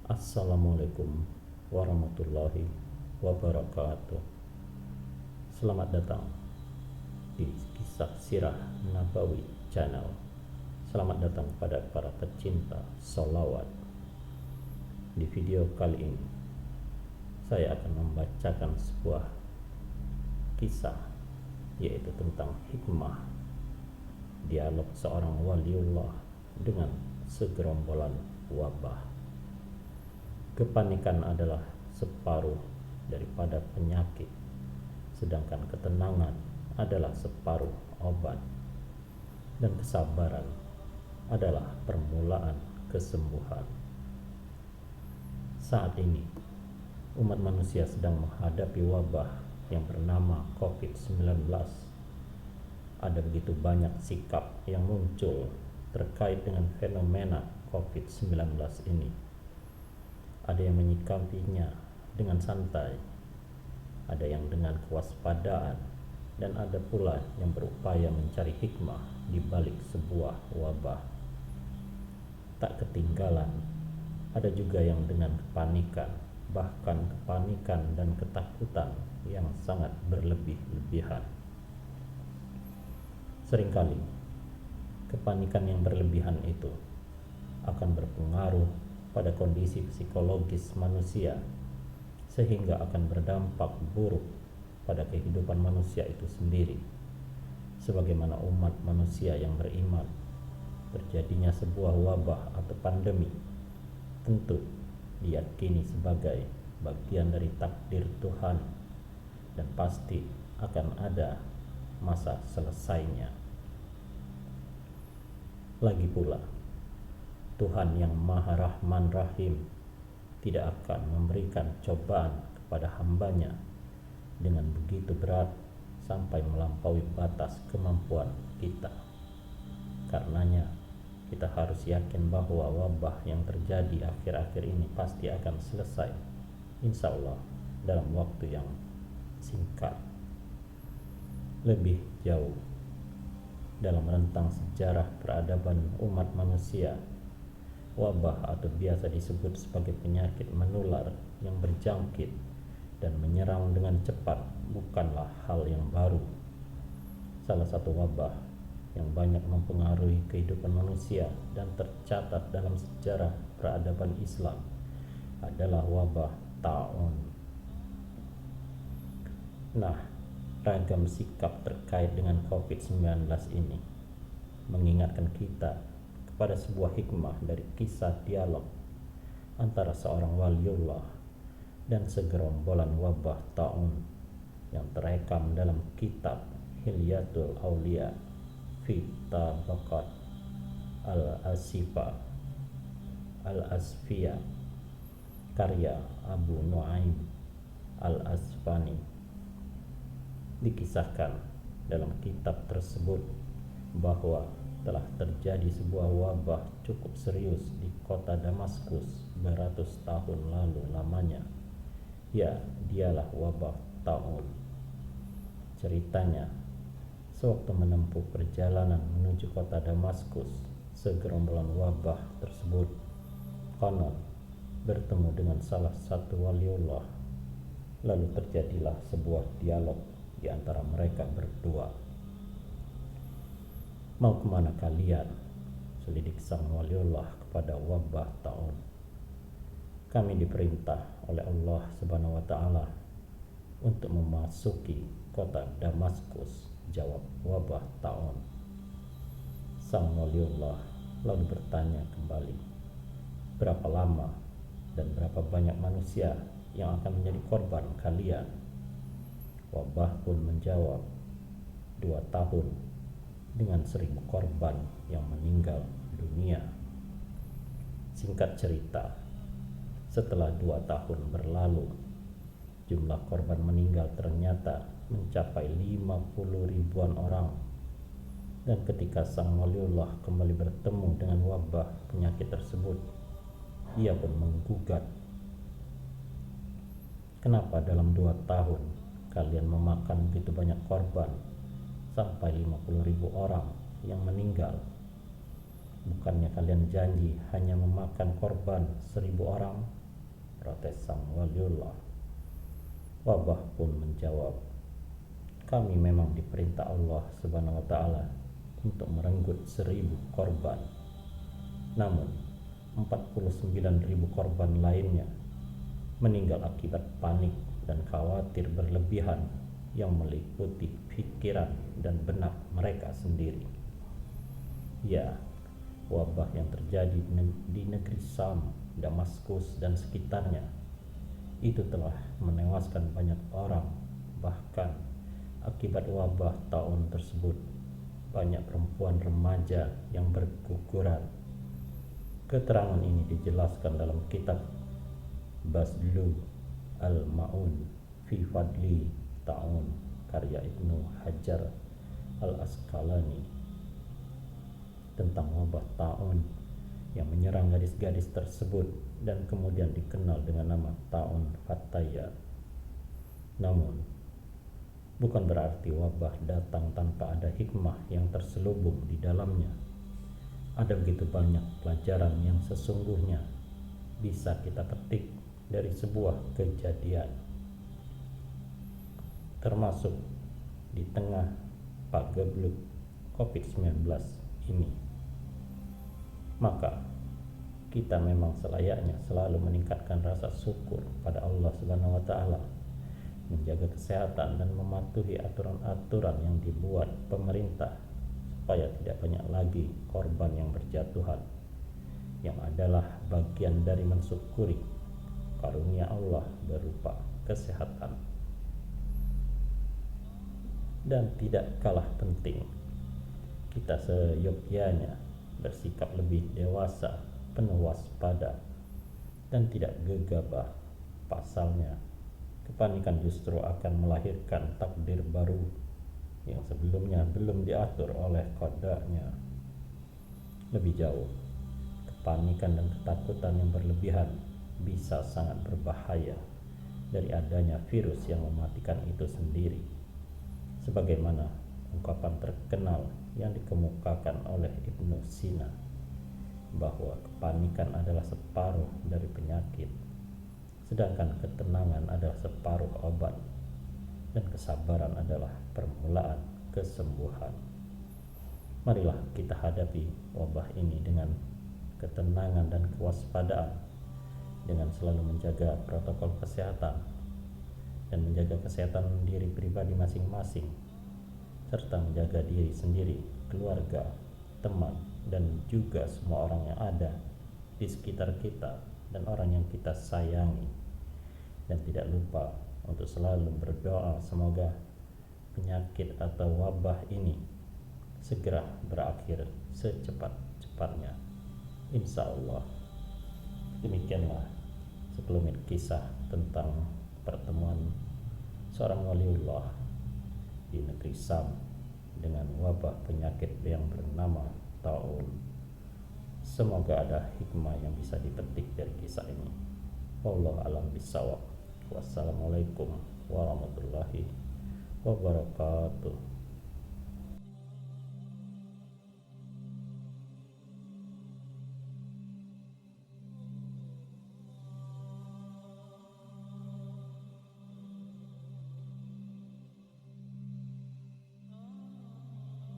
Assalamualaikum warahmatullahi wabarakatuh. Selamat datang di Kisah Sirah Nabawi Channel. Selamat datang pada para pecinta sholawat. Di video kali ini saya akan membacakan sebuah kisah, yaitu tentang hikmah dialog seorang waliullah dengan segerombolan wabah. Kepanikan adalah separuh daripada penyakit, sedangkan ketenangan adalah separuh obat, dan kesabaran adalah permulaan kesembuhan. Saat ini, umat manusia sedang menghadapi wabah yang bernama COVID-19. Ada begitu banyak sikap yang muncul terkait dengan fenomena COVID-19 ini. Ada yang menyikapinya dengan santai, ada yang dengan kewaspadaan, dan ada pula yang berupaya mencari hikmah di balik sebuah wabah. Tak ketinggalan, ada juga yang dengan kepanikan, bahkan kepanikan dan ketakutan yang sangat berlebih-lebihan. Seringkali, kepanikan yang berlebihan itu akan berpengaruh pada kondisi psikologis manusia, sehingga akan berdampak buruk pada kehidupan manusia itu sendiri. Sebagaimana umat manusia yang beriman, terjadinya sebuah wabah atau pandemi tentu diyakini sebagai bagian dari takdir Tuhan, dan pasti akan ada masa selesainya. Lagi pula, Tuhan yang Maha Rahman Rahim tidak akan memberikan cobaan kepada hambanya dengan begitu berat sampai melampaui batas kemampuan kita. Karenanya, kita harus yakin bahwa wabah yang terjadi akhir-akhir ini pasti akan selesai, insya Allah, dalam waktu yang singkat. Lebih jauh, dalam rentang sejarah peradaban umat manusia, wabah atau biasa disebut sebagai penyakit menular yang berjangkit dan menyerang dengan cepat bukanlah hal yang baru. Salah satu wabah yang banyak mempengaruhi kehidupan manusia dan tercatat dalam sejarah peradaban Islam adalah wabah taun. Nah, ragam sikap terkait dengan COVID-19 ini mengingatkan kita pada sebuah hikmah dari kisah dialog antara seorang waliullah dan segerombolan wabah taun yang terekam dalam kitab Hilyatul Aulia fi Tabaqat Al-Asifa Al-Asfiya karya Abu Nuaim Al-Asfani. Dikisahkan dalam kitab tersebut bahwa telah terjadi sebuah wabah cukup serius di kota Damaskus beratus tahun lalu lamanya. Ya, dialah wabah taun. Ceritanya, sewaktu menempuh perjalanan menuju kota Damaskus, segerombolan wabah tersebut konon bertemu dengan salah satu waliullah. Lalu terjadilah sebuah dialog di antara mereka berdua. Mau kemana kalian? Selidik sang waliullah kepada wabah taun. Kami diperintah oleh Allah Subhanahu wa Ta'ala untuk memasuki kota Damaskus, jawab wabah taun. Sang waliullah lalu bertanya kembali, berapa lama dan berapa banyak manusia yang akan menjadi korban kalian? Wabah pun menjawab, 2 tahun dengan 1000 korban yang meninggal dunia. Singkat cerita, setelah 2 tahun berlalu, jumlah korban meninggal ternyata mencapai 50 ribuan orang. Dan ketika sang waliullah kembali bertemu dengan wabah penyakit tersebut, ia pun menggugat, kenapa dalam 2 tahun kalian memakan begitu banyak korban sampai 50.000 orang yang meninggal? Bukannya kalian janji hanya memakan korban 1000 orang protes sang waliullah. Wabah pun menjawab, kami memang diperintah Allah Subhanahu wa Ta'ala untuk merenggut 1.000 korban. Namun 49.000 korban lainnya meninggal akibat panik dan khawatir berlebihan yang meliputi pikiran dan benak mereka sendiri. Ya, wabah yang terjadi di negeri Sam, Damaskus dan sekitarnya itu telah menewaskan banyak orang. Bahkan akibat wabah taun tersebut banyak perempuan remaja yang berguguran. Keterangan ini dijelaskan dalam kitab Bazlu al-Ma'un fi Fadli Ta'un karya Ibnu Hajar al-Asqalani tentang wabah taun yang menyerang gadis-gadis tersebut dan kemudian dikenal dengan nama taun Fataya. Namun bukan berarti wabah datang tanpa ada hikmah yang terselubung di dalamnya. Ada begitu banyak pelajaran yang sesungguhnya bisa kita petik dari sebuah kejadian, termasuk di tengah pagebluk COVID-19 ini. Maka kita memang selayaknya selalu meningkatkan rasa syukur pada Allah Subhanahu wa Ta'ala, menjaga kesehatan dan mematuhi aturan-aturan yang dibuat pemerintah supaya tidak banyak lagi korban yang berjatuhan, yang adalah bagian dari mensyukuri karunia Allah berupa kesehatan. Dan tidak kalah penting, kita seyogyanya bersikap lebih dewasa, penuh waspada, dan tidak gegabah. Pasalnya, kepanikan justru akan melahirkan takdir baru yang sebelumnya belum diatur oleh qadanya. Lebih jauh, kepanikan dan ketakutan yang berlebihan bisa sangat berbahaya dari adanya virus yang mematikan itu sendiri. Sebagaimana ungkapan terkenal yang dikemukakan oleh Ibnu Sina, bahwa kepanikan adalah separuh dari penyakit, sedangkan ketenangan adalah separuh obat, dan kesabaran adalah permulaan kesembuhan. Marilah kita hadapi wabah ini dengan ketenangan dan kewaspadaan, dengan selalu menjaga protokol kesehatan dan menjaga kesehatan diri pribadi masing-masing, serta menjaga diri sendiri, keluarga, teman, dan juga semua orang yang ada di sekitar kita dan orang yang kita sayangi. Dan tidak lupa untuk selalu berdoa semoga penyakit atau wabah ini segera berakhir secepat-cepatnya, insya Allah. Demikianlah sekelumit kisah tentang pertemuan seorang waliullah di negeri Sam dengan wabah penyakit yang bernama taun. Semoga ada hikmah yang bisa dipetik dari kisah ini. Wallahu a'lam bishawab. Wassalamualaikum warahmatullahi wabarakatuh.